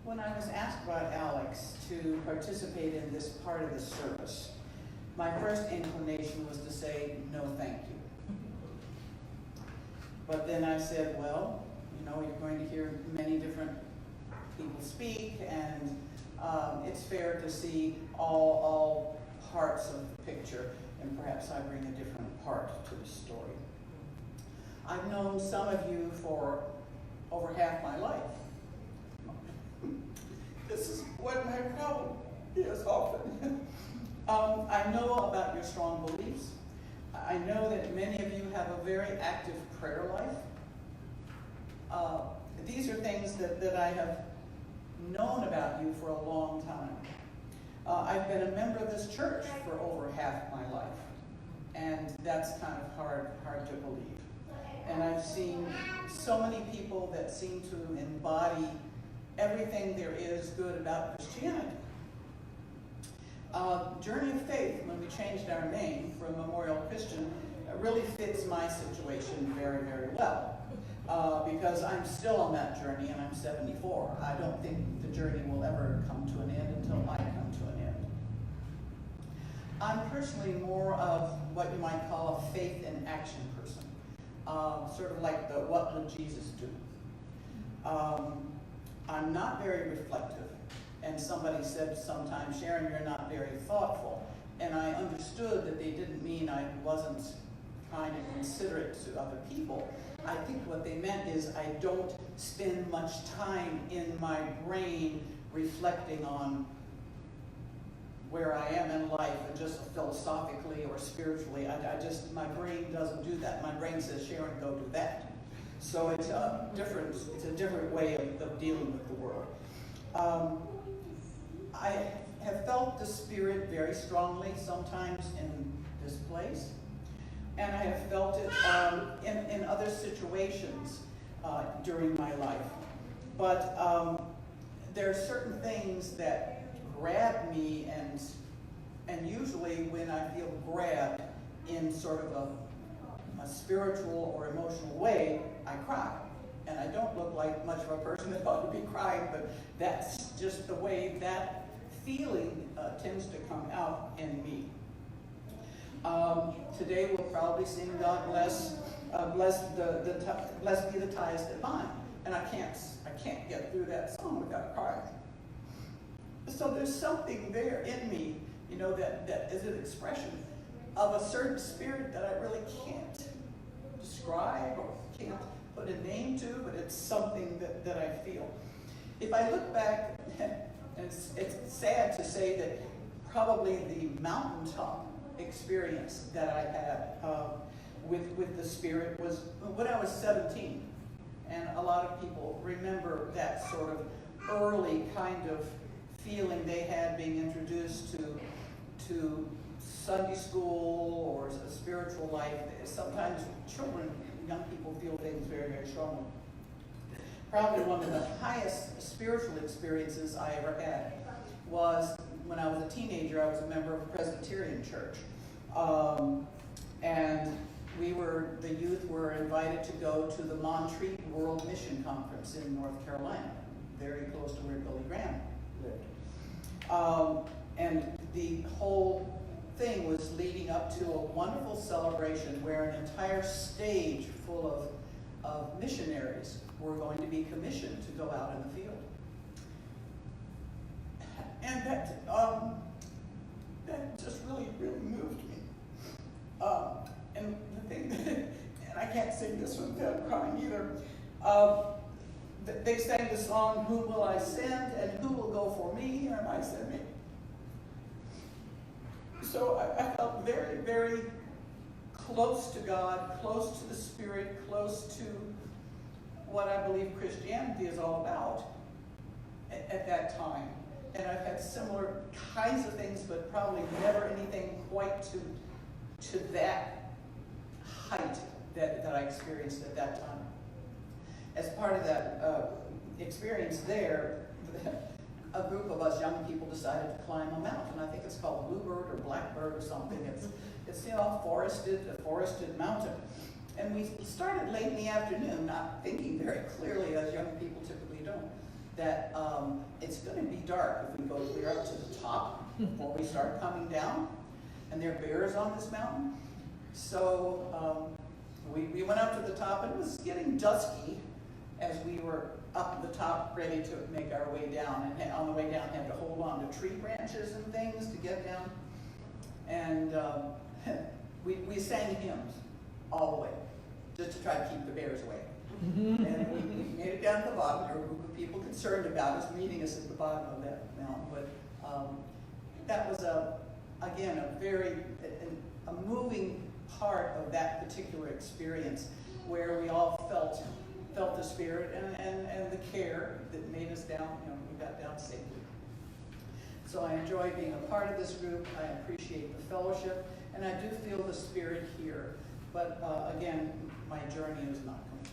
When I was asked by Alex to participate in this part of the service, my first inclination was to say, no, thank you. But then I said, well, you know, you're going to hear many different people speak, and it's fair to see all parts of the picture, and perhaps I bring a different part to the story. I've known some of you for over half my life. This is what my problem is often. I know about your strong beliefs. I know that many of you have a very active prayer life. These are things that I have known about you for a long time. I've been a member of this church for over half my life, and that's kind of hard to believe. And I've seen so many people that seem to embody everything there is good about Christianity. Journey of Faith, when we changed our name from Memorial Christian, really fits my situation very, very well. Because I'm still on that journey, and I'm 74. I don't think the journey will ever come to an end until I come to an end. I'm personally more of what you might call a faith in action person. Sort of like the what would Jesus do? I'm not very reflective. And somebody said sometimes, Sharon, you're not very thoughtful. And I understood that they didn't mean I wasn't kind and considerate to other people. I think what they meant is I don't spend much time in my brain reflecting on where I am in life, and just philosophically or spiritually. My brain doesn't do that. My brain says, Sharon, go do that. So it's a different way of dealing with the world. I have felt the Spirit very strongly sometimes in this place. And I have felt it in other situations during my life. But there are certain things that grab me, and usually when I feel grabbed in sort of a spiritual or emotional way, I cry. And I don't look like much of a person that ought to be crying, but that's just the way that feeling tends to come out in me. Today we'll probably sing God bless, blessed be the ties that bind, and I can't get through that song without crying. So there's something there in me, you know, that is an expression of a certain spirit that I really can't describe or can't put a name to, but it's something that I feel. If I look back, and it's sad to say that probably the mountaintop experience that I had with the Spirit was when I was 17. And a lot of people remember that sort of early kind of feeling they had being introduced to Sunday school or a spiritual life. Sometimes children, young people feel things very, very strongly. Probably one of the highest spiritual experiences I ever had was when I was a teenager. I was a member of a Presbyterian church. And the youth were invited to go to the Montreat World Mission Conference in North Carolina, very close to where Billy Graham lived. And the whole thing was leading up to a wonderful celebration where an entire stage full of missionaries were going to be commissioned to go out in the field. And that just really, really moved me. And the thing that, and I can't sing this one without crying either, they sang the song, "Whom will I send, and who will go for me, or I send me?" So I felt very, very close to God, close to the Spirit, close to what I believe Christianity is all about at that time. And I've had similar kinds of things, but probably never anything quite to that height that I experienced at that time. As part of that experience there, a group of us young people decided to climb a mountain. I think it's called Bluebird or Blackbird or something. It's a forested mountain. And we started late in the afternoon, not thinking very clearly, as young people typically don't. that it's going to be dark if we go clear up to the top when we start coming down, and there are bears on this mountain. So we went up to the top, and it was getting dusky as we were up at the top ready to make our way down. And on the way down, had to hold on to tree branches and things to get down. And we sang hymns all the way, just to try to keep the bears away. And we made it down to the bottom. There were a group of people concerned about us, meeting us at the bottom of that mountain. But that was, again, a moving part of that particular experience, where we all felt the Spirit and the care that made us down, we got down safely. So I enjoy being a part of this group. I appreciate the fellowship, and I do feel the Spirit here. But again, my journey is not complete.